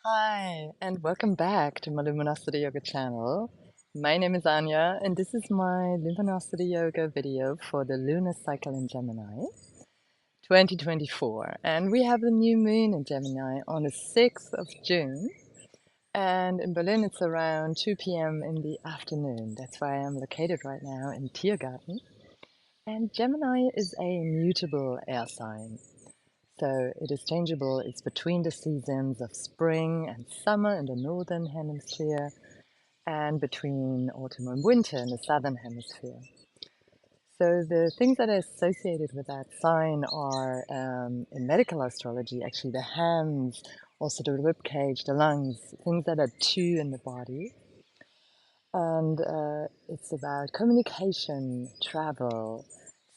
Hi, and welcome back to my Luminosity Yoga channel. My name is Anja, and this is my Luminosity Yoga video for the lunar cycle in Gemini 2024. And we have the new moon in Gemini on the 6th of June. And in Berlin, it's around 2 p.m. in the afternoon. That's where I am located right now in Tiergarten. And Gemini is a mutable air sign. So it is changeable. It's between the seasons of spring and summer in the northern hemisphere and between autumn and winter in the southern hemisphere. So the things that are associated with that sign are, in medical astrology, actually the hands, also the rib cage, the lungs, things that are two in the body. And it's about communication, travel,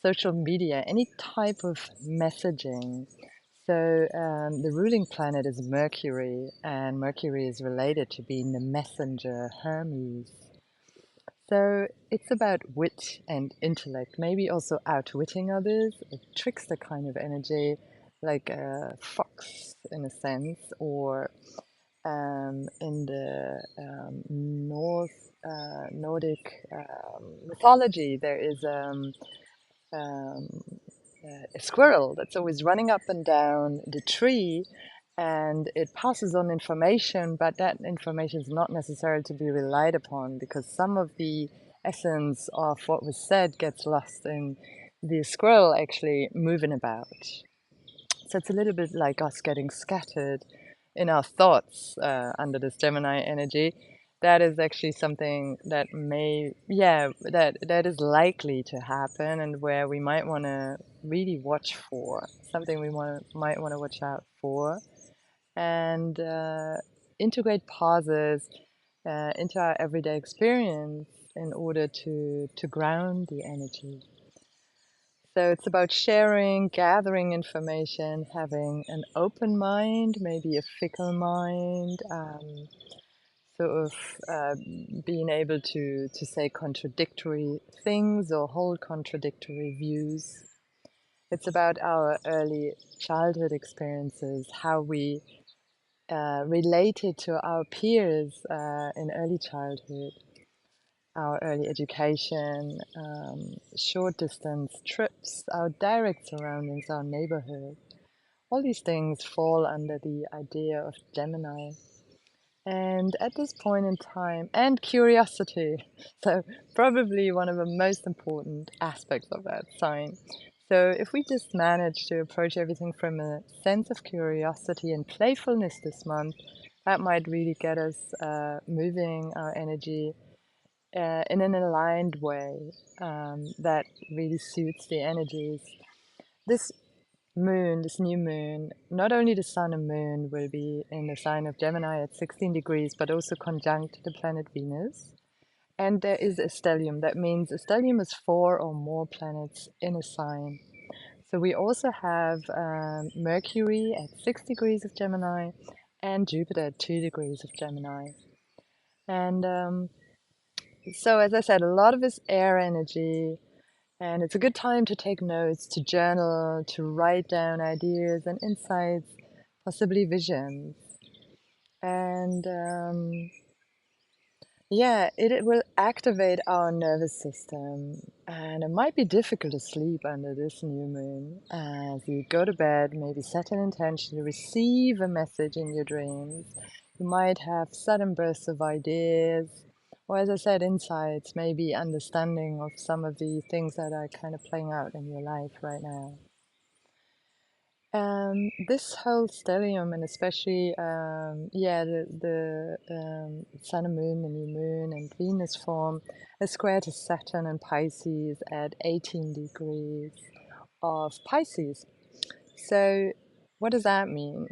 social media, any type of messaging. So the ruling planet is Mercury, and Mercury is related to being the messenger, Hermes. So it's about wit and intellect, maybe also outwitting others, a trickster kind of energy, like a fox in a sense, or in the Nordic mythology, there is um, a squirrel that's always running up and down the tree, and it passes on information, but that information is not necessarily to be relied upon because some of the essence of what was said gets lost in the squirrel actually moving about. So it's a little bit like us getting scattered in our thoughts under this Gemini energy. That is actually something that that is likely to happen, and where we might want to really watch for something might want to watch out for, and integrate pauses into our everyday experience in order to ground the energy. So it's about sharing, gathering information, having an open mind, maybe a fickle mind, sort of being able to say contradictory things or hold contradictory views. It's about our early childhood experiences, how we related to our peers in early childhood, our early education, short distance trips, our direct surroundings, our neighborhood. All these things fall under the idea of Gemini. And at this point in time, and curiosity, so probably one of the most important aspects of that sign. So if we just manage to approach everything from a sense of curiosity and playfulness this month, that might really get us moving our energy in an aligned way that really suits the energies. This moon, this new moon, not only the sun and moon will be in the sign of Gemini at 16 degrees, but also conjunct the planet Venus. And there is a stellium. That means a stellium is 4 or more planets in a sign. So we also have Mercury at 6 degrees of Gemini and Jupiter at 2 degrees of Gemini. And so, as I said, a lot of this air energy, and it's a good time to take notes, to journal, to write down ideas and insights, possibly visions. And yeah, it will activate our nervous system. And it might be difficult to sleep under this new moon. As you go to bed, maybe set an intention to receive a message in your dreams. You might have sudden bursts of ideas, or as I said, insights, maybe understanding of some of the things that are kind of playing out in your life right now. This whole stellium, and especially the sun and moon, the new moon, and Venus form a square to Saturn and Pisces at 18 degrees of Pisces. So, what does that mean?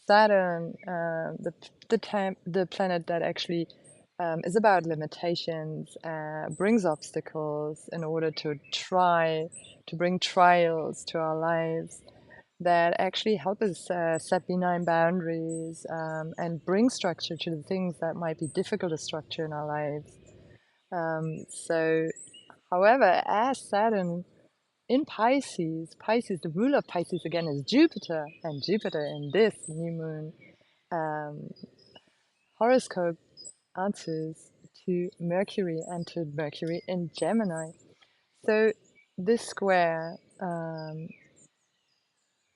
Saturn, the planet that actually is about limitations, brings obstacles in order to try to bring trials to our lives that actually help us set benign boundaries and bring structure to the things that might be difficult to structure in our lives. So, however, as Saturn in Pisces, the ruler of Pisces again is Jupiter, and Jupiter in this new moon um, horoscope answers to Mercury, entered Mercury in Gemini. So this square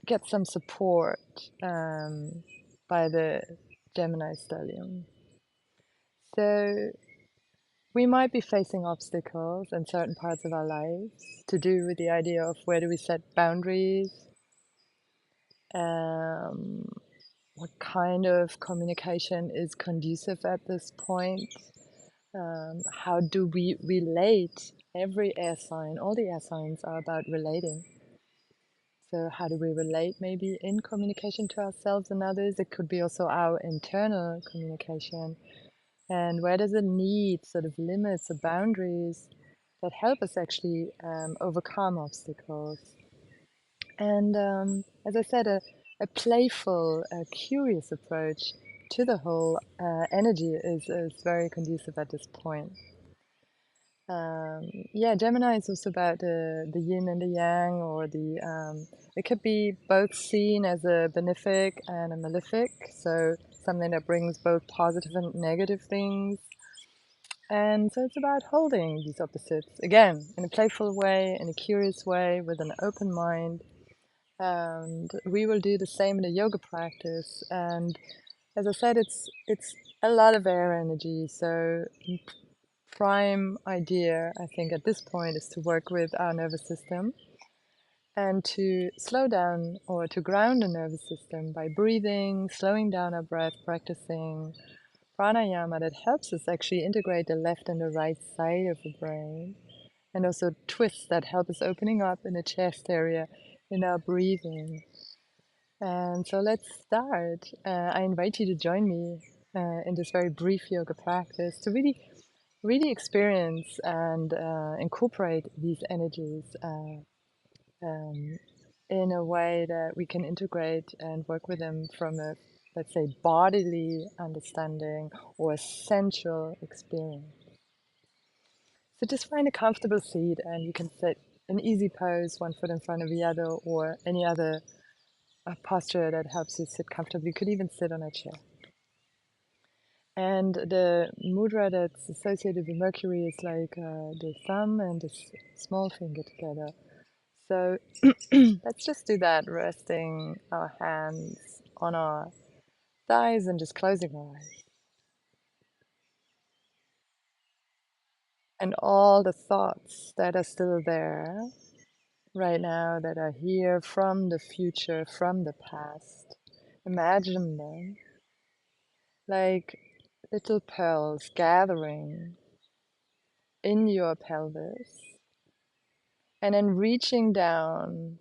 gets some support by the Gemini stellium. So we might be facing obstacles in certain parts of our lives to do with the idea of where do we set boundaries, what kind of communication is conducive at this point, how do we relate. Every air sign, all the air signs are about relating. So how do we relate maybe in communication to ourselves and others? It could be also our internal communication. And where does it need sort of limits or boundaries that help us actually overcome obstacles? And as I said, a playful, curious approach to the whole energy is very conducive at this point. Yeah, Gemini is also about the yin and the yang, or it could be both seen as a benefic and a malefic, so something that brings both positive and negative things. And so it's about holding these opposites, again, in a playful way, in a curious way, with an open mind. And we will do the same in the yoga practice. And as I said, it's a lot of air energy, so prime idea, I think, at this point is to work with our nervous system and to slow down or to ground the nervous system by breathing, slowing down our breath, practicing pranayama that helps us actually integrate the left and the right side of the brain, and also twists that help us opening up in the chest area in our breathing. And so let's start. I invite you to join me in this very brief yoga practice to really experience and incorporate these energies in a way that we can integrate and work with them from a, let's say, bodily understanding or a sensual experience. So just find a comfortable seat, and you can sit an easy pose, one foot in front of the other, or any other posture that helps you sit comfortably. You could even sit on a chair. And the mudra that's associated with Mercury is like the thumb and the small finger together. So let's just do that, resting our hands on our thighs and just closing our eyes. And all the thoughts that are still there right now, that are here from the future, from the past, imagine them like little pearls gathering in your pelvis, and then reaching down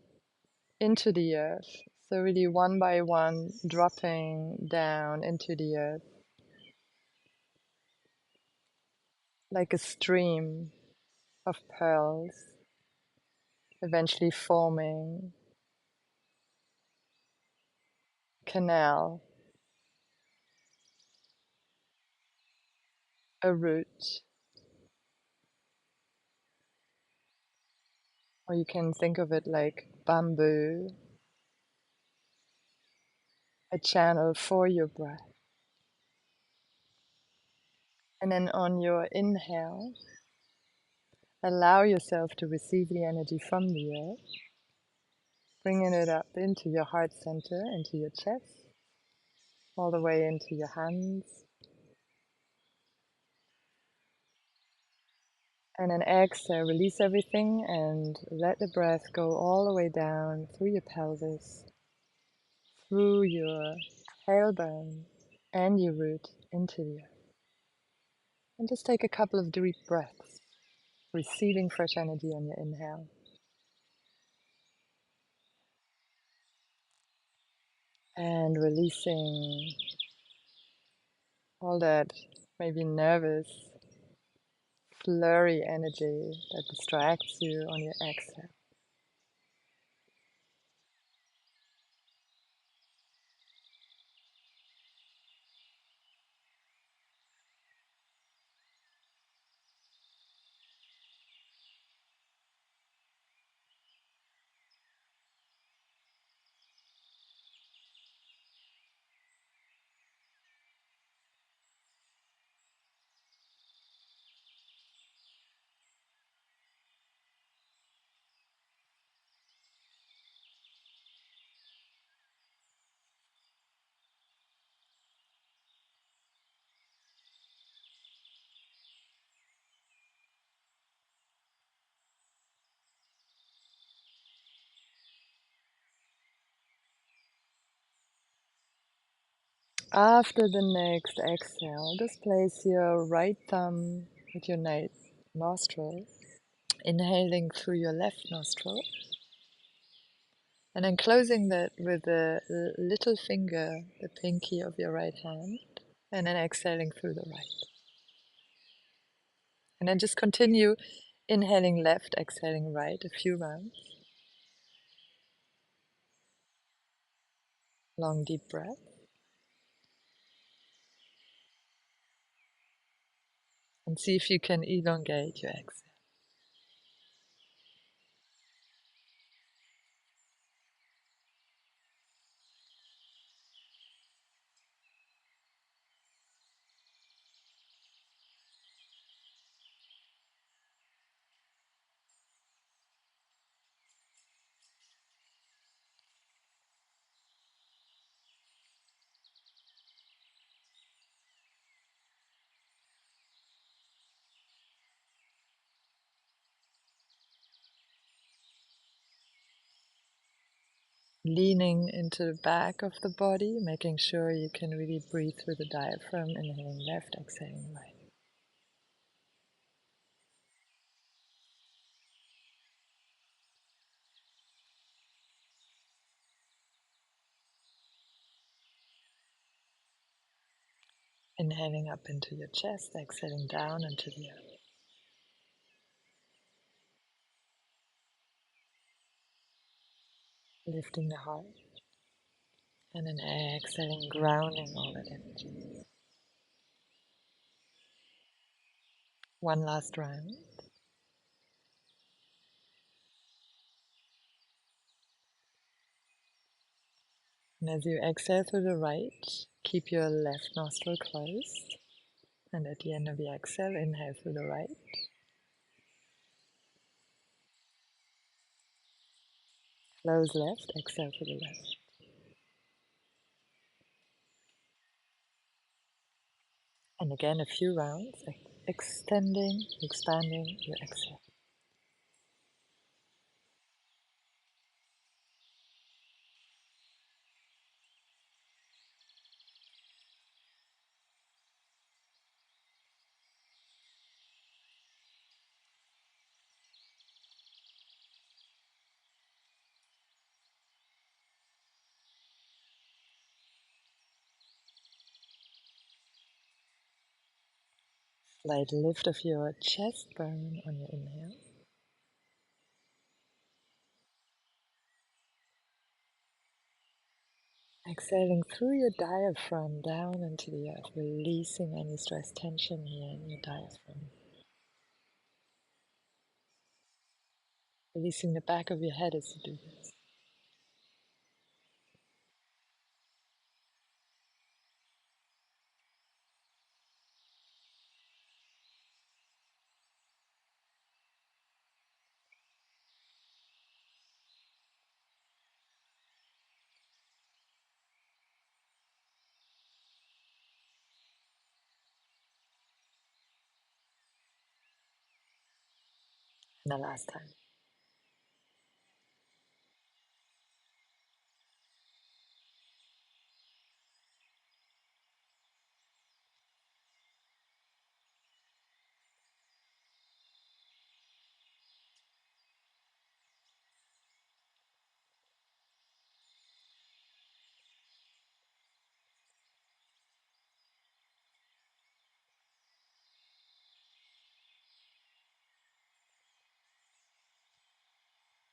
into the earth. So really one by one dropping down into the earth like a stream of pearls, eventually forming a canal, a root, or you can think of it like bamboo, a channel for your breath. And then on your inhale, allow yourself to receive the energy from the earth, bringing it up into your heart center, into your chest, all the way into your hands. And then exhale, release everything and let the breath go all the way down through your pelvis, through your tailbone and your root into the earth. And just take a couple of deep breaths, receiving fresh energy on your inhale. And releasing all that maybe nervous, flurry energy that distracts you on your exhale. After the next exhale, just place your right thumb with your right nostril, inhaling through your left nostril, and then closing that with the little finger, the pinky of your right hand, and then exhaling through the right. And then just continue inhaling left, exhaling right a few rounds. Long, deep breath. And see if you can elongate your exhale. Leaning into the back of the body, making sure you can really breathe through the diaphragm, inhaling left, exhaling right. Inhaling up into your chest, exhaling down into the earth. Lifting the heart, and then exhaling, grounding all that energy. One last round. And as you exhale through the right, keep your left nostril closed. And at the end of the exhale, inhale through the right. Close left, exhale through the left. And again, a few rounds, extending, expanding your exhale. Slight lift of your chest bone on your inhale. Exhaling through your diaphragm down into the earth, releasing any stress tension here in your diaphragm. Releasing the back of your head as you do this. And the last time.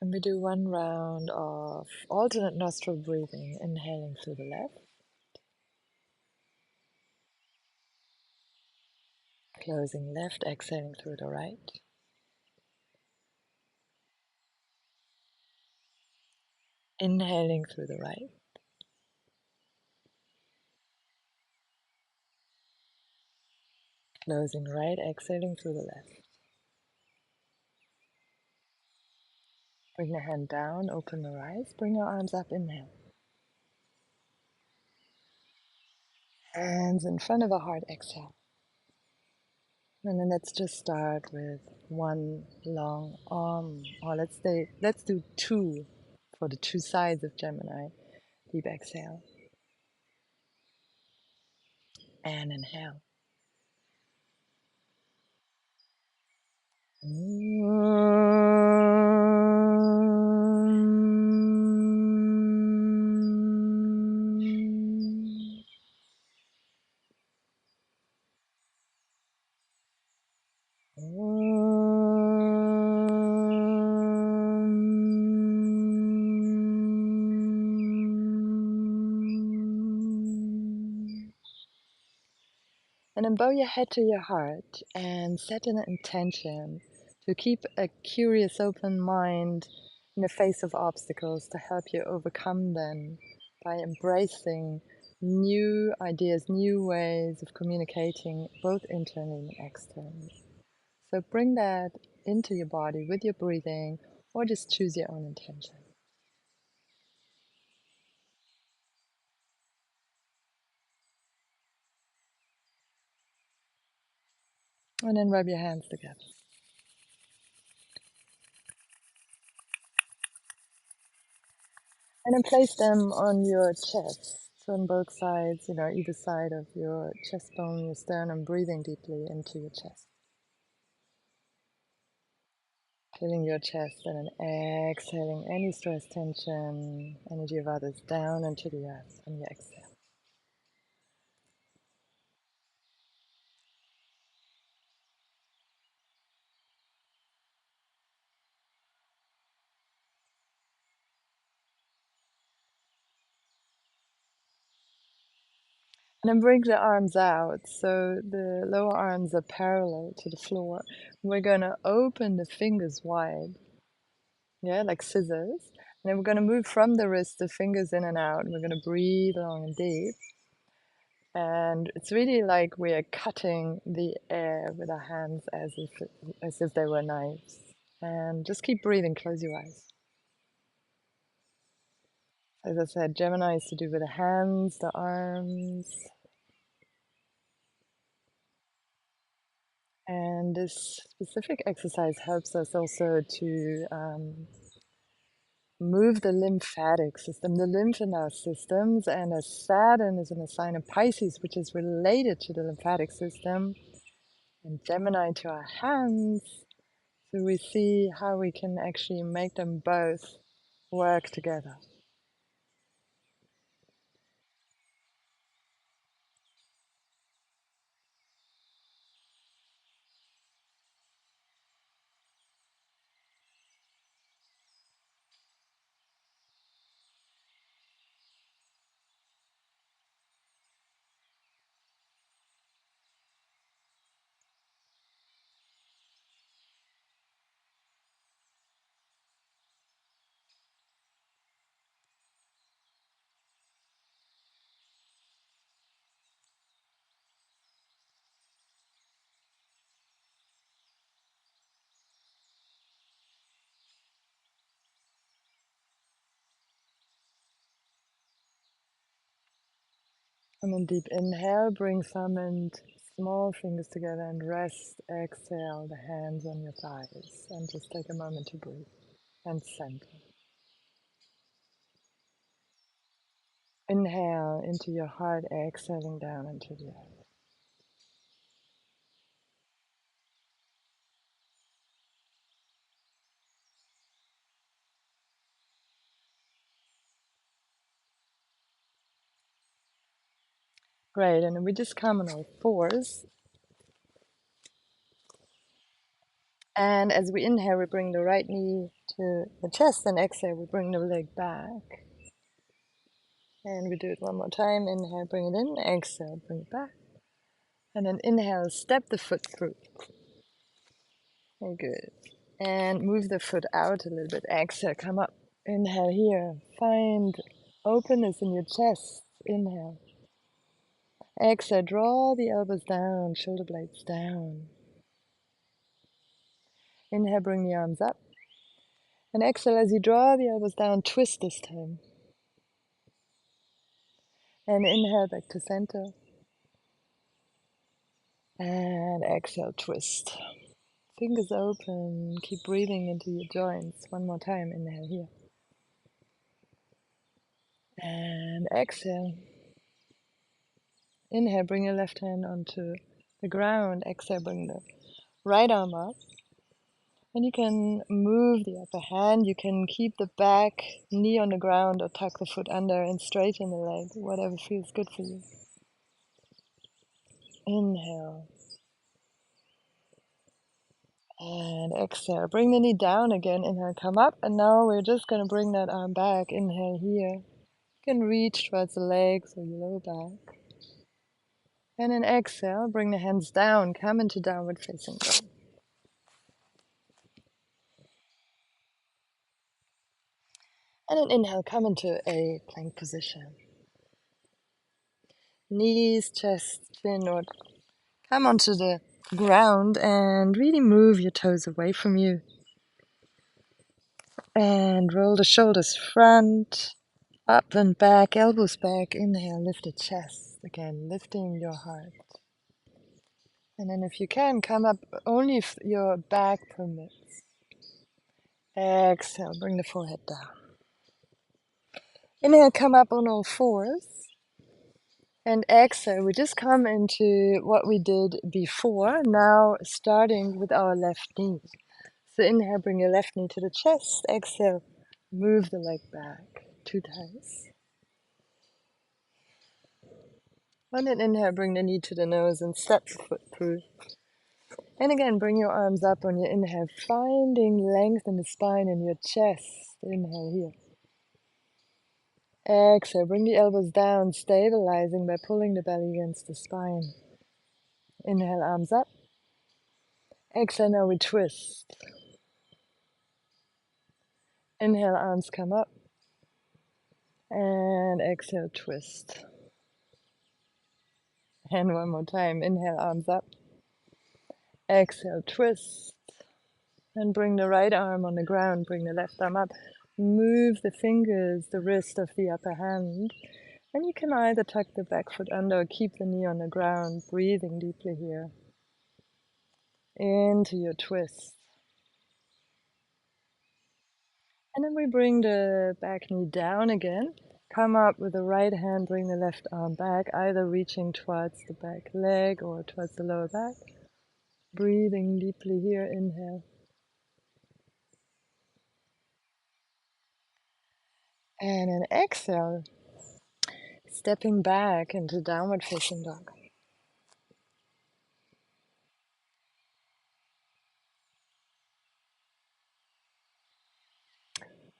And we do one round of alternate nostril breathing, inhaling through the left, closing left, exhaling through the right. Inhaling through the right, closing right, exhaling through the left. Bring the hand down, open the eyes, bring your arms up, inhale. Hands in front of the heart, exhale. And then let's just start with one long arm, or let's do two for the two sides of Gemini. Deep exhale. And inhale. And then bow your head to your heart and set an intention to keep a curious, open mind in the face of obstacles to help you overcome them by embracing new ideas, new ways of communicating, both internally and externally. So bring that into your body with your breathing, or just choose your own intention. And then rub your hands together. And then place them on your chest, so on both sides, either side of your chest bone, your sternum, breathing deeply into your chest. Filling your chest and then exhaling any stress, tension, energy of others down into the earth on your exhale. And then bring the arms out, so the lower arms are parallel to the floor. We're going to open the fingers wide, like scissors. And then we're going to move from the wrist, the fingers in and out. And we're going to breathe long and deep. And it's really like we are cutting the air with our hands as if they were knives. And just keep breathing, close your eyes. As I said, Gemini is to do with the hands, the arms. And this specific exercise helps us also to move the lymphatic system, the lymph in our systems. And as Saturn is in the sign of Pisces, which is related to the lymphatic system, and Gemini to our hands, so we see how we can actually make them both work together. And then deep inhale, bring thumb and small fingers together and rest. Exhale the hands on your thighs and just take a moment to breathe and center. Inhale into your heart, exhaling down into the earth. Great, and then we just come on all fours. And as we inhale, we bring the right knee to the chest, and exhale, we bring the leg back. And we do it one more time. Inhale, bring it in. Exhale, bring it back. And then inhale, step the foot through. Very good. And move the foot out a little bit. Exhale, come up. Inhale here. Find openness in your chest. Inhale. Exhale, draw the elbows down, shoulder blades down. Inhale, bring the arms up. And exhale, as you draw the elbows down, twist this time. And inhale back to center. And exhale, twist. Fingers open. Keep breathing into your joints. One more time. Inhale here. And exhale. Inhale, bring your left hand onto the ground. Exhale, bring the right arm up. And you can move the upper hand. You can keep the back knee on the ground or tuck the foot under and straighten the leg, whatever feels good for you. Inhale. And exhale. Bring the knee down again. Inhale, come up. And now we're just going to bring that arm back. Inhale here. You can reach towards the legs or your lower back. And then exhale, bring the hands down. Come into downward facing dog. And then inhale, come into a plank position. Knees, chest, chin, or come onto the ground and really move your toes away from you. And roll the shoulders front, up and back, elbows back. Inhale, lift the chest. Again, lifting your heart. And then if you can, come up only if your back permits. Exhale, bring the forehead down. Inhale, come up on all fours. And exhale, we just come into what we did before, now starting with our left knee. So inhale, bring your left knee to the chest. Exhale, move the leg back 2 times. And then inhale, bring the knee to the nose and step the foot through. And again, bring your arms up on your inhale, finding length in the spine and your chest. Inhale here. Exhale, bring the elbows down, stabilizing by pulling the belly against the spine. Inhale, arms up. Exhale, now we twist. Inhale, arms come up. And exhale, twist. And one more time. Inhale, arms up. Exhale, twist. And bring the right arm on the ground. Bring the left arm up. Move the fingers, the wrist of the upper hand. And you can either tuck the back foot under or keep the knee on the ground. Breathing deeply here. Into your twist. And then we bring the back knee down again. Come up with the right hand, bring the left arm back, either reaching towards the back leg or towards the lower back. Breathing deeply here, inhale. And then exhale, stepping back into downward facing dog.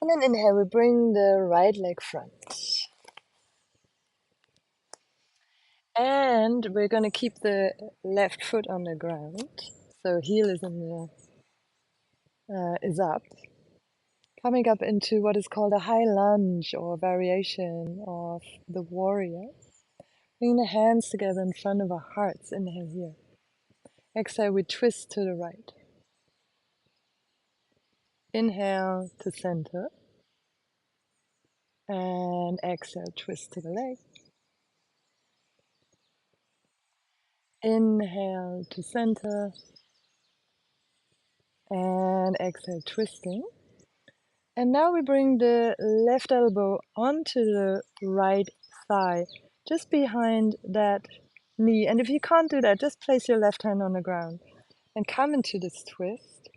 And then inhale, we bring the right leg front. And we're going to keep the left foot on the ground. So heel is is up. Coming up into what is called a high lunge or variation of the warrior. Bring the hands together in front of our hearts. Inhale here. Exhale, we twist to the right. Inhale to center. And exhale, twist to the leg. Inhale to center. And exhale, twisting. And now we bring the left elbow onto the right thigh, just behind that knee. And if you can't do that, just place your left hand on the ground and come into this twist.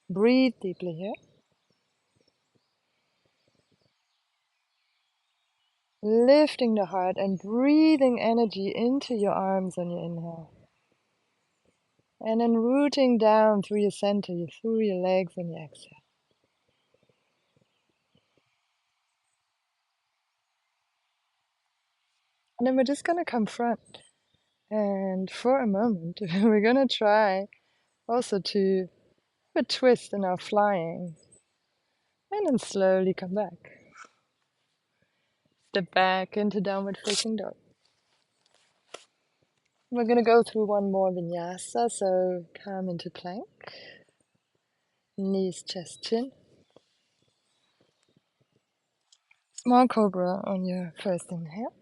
Breathe deeply here. Lifting the heart and breathing energy into your arms on your inhale. And then rooting down through your center, through your legs on your exhale. And then we're just going to come front. And for a moment, we're going to try also to have a twist in our flying. And then slowly come back. Step back into downward facing dog. We're going to go through one more vinyasa. So come into plank. Knees, chest, chin. Small cobra on your first inhale.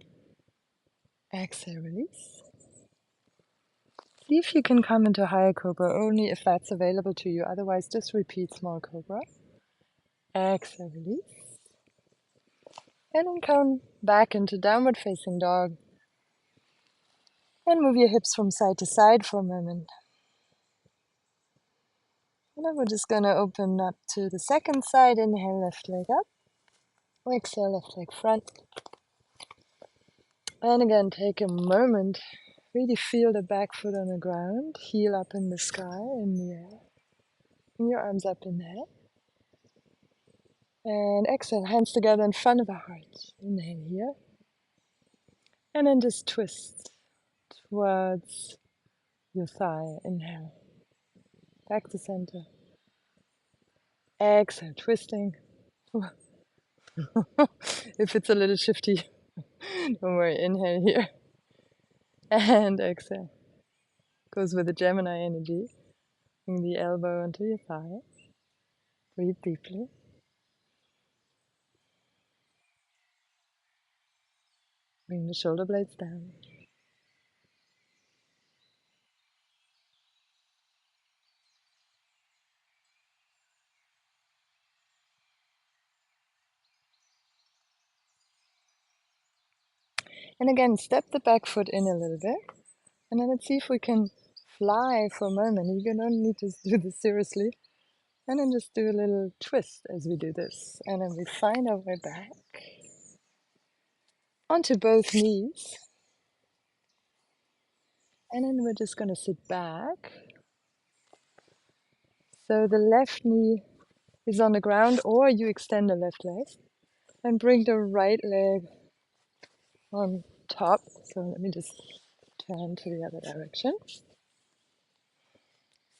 Exhale, release. See if you can come into higher cobra only if that's available to you. Otherwise, just repeat small cobra. Exhale, release. And then come back into downward facing dog. And move your hips from side to side for a moment. And then we're just going to open up to the second side. Inhale, left leg up. Exhale, left leg front. And again, take a moment. Really feel the back foot on the ground. Heel up in the sky, in the air. And your arms up in the air. And exhale, hands together in front of the heart. Inhale here. And then just twist towards your thigh. Inhale. Back to center. Exhale, twisting. If it's a little shifty, don't worry. Inhale here. And exhale. Goes with the Gemini energy. Bring the elbow onto your thigh. Breathe deeply. Bring the shoulder blades down. And again, step the back foot in a little bit. And then let's see if we can fly for a moment. You don't need to do this seriously. And then just do a little twist as we do this. And then we find our way back onto both knees. And then we're just going to sit back. So the left knee is on the ground, or you extend the left leg. And bring the right leg on top. So let me just turn to the other direction.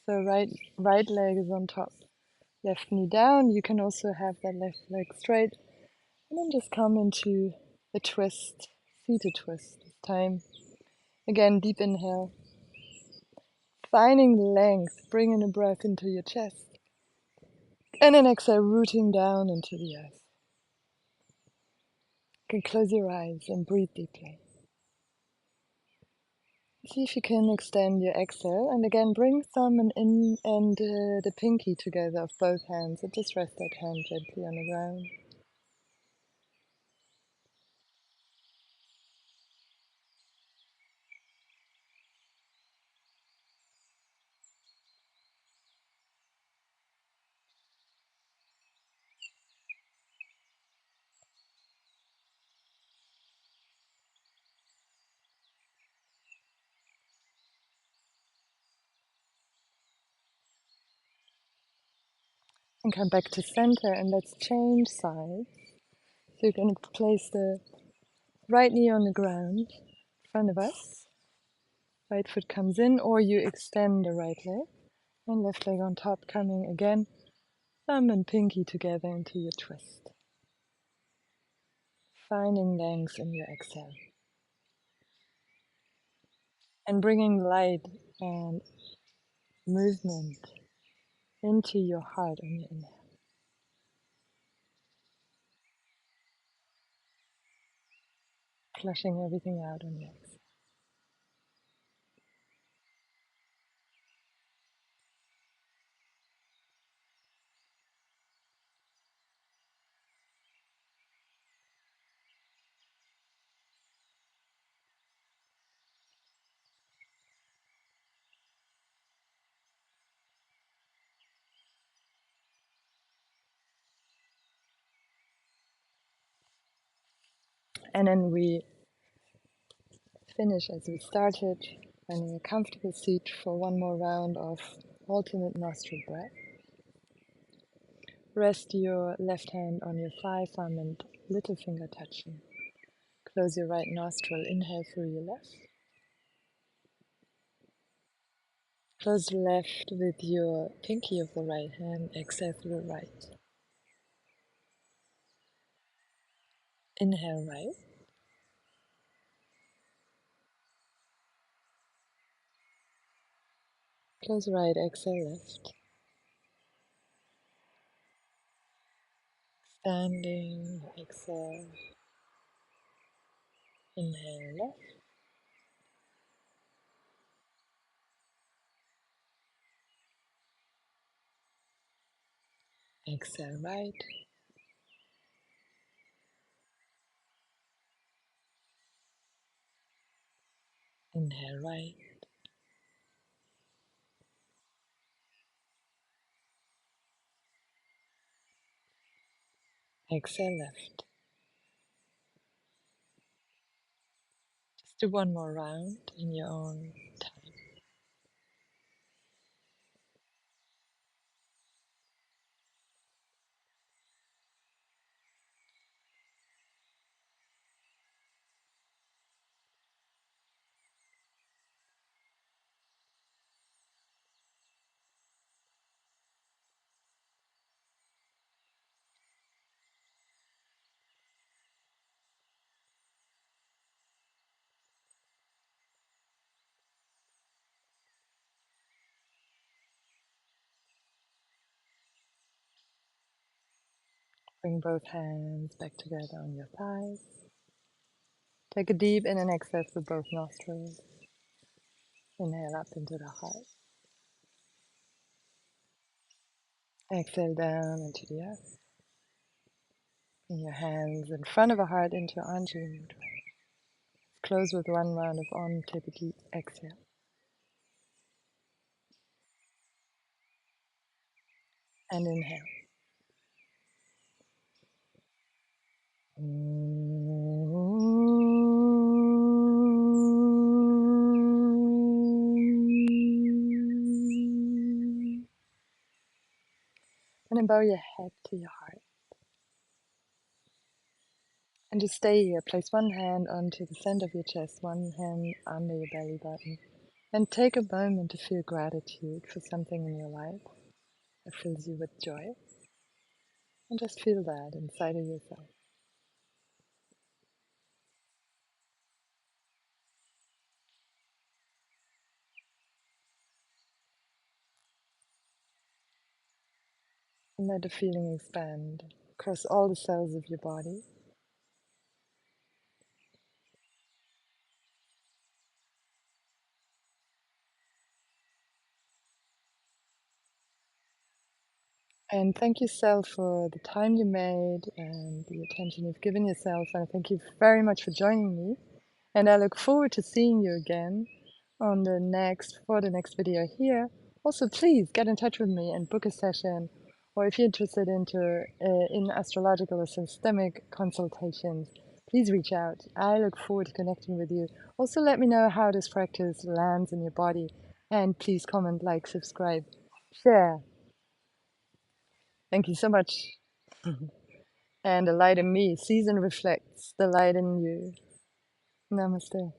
So right leg is on top. Left knee down. You can also have that left leg straight. And then just come into a twist, seated twist this time. Again, deep inhale. Finding length, bringing the breath into your chest. And then exhale, rooting down into the earth. You can close your eyes and breathe deeply. See if you can extend your exhale. And again, bring thumb and the pinky together of both hands. And just rest that hand gently on the ground. And come back to center, and let's change sides. So you're going to place the right knee on the ground in front of us. Right foot comes in, or you extend the right leg. And left leg on top, coming again. Thumb and pinky together into your twist. Finding length in your exhale. And bringing light and movement into your heart on your inhale. Flushing everything out on your exhale. And then we finish as we started, finding a comfortable seat for one more round of alternate nostril breath. Rest your left hand on your thigh, thumb and little finger touching. Close your right nostril, inhale through your left. Close the left with your pinky of the right hand, exhale through the right. Inhale right. Close right, exhale left. Standing, exhale. Inhale left. Exhale right. Inhale right. Exhale left. Just do one more round in your own time. Bring both hands back together on your thighs. Take a deep in and exhale through both nostrils. Inhale up into the heart. Exhale down into the earth. Bring your hands in front of the heart into Anja mudra. Close with one round of on. Take a deep exhale. And inhale. And then bow your head to your heart. And just stay here. Place one hand onto the center of your chest, one hand under your belly button. And take a moment to feel gratitude for something in your life that fills you with joy. And just feel that inside of yourself. And let the feeling expand across all the cells of your body. And thank yourself for the time you made and the attention you've given yourself. And thank you very much for joining me. And I look forward to seeing you again on the next video here. Also, please get in touch with me and book a session, or if you're interested in astrological or systemic consultations, please reach out. I look forward to connecting with you. Also, let me know how this practice lands in your body, and please comment, like, subscribe, share. Thank you so much. And the light in me sees and reflects the light in you. Namaste.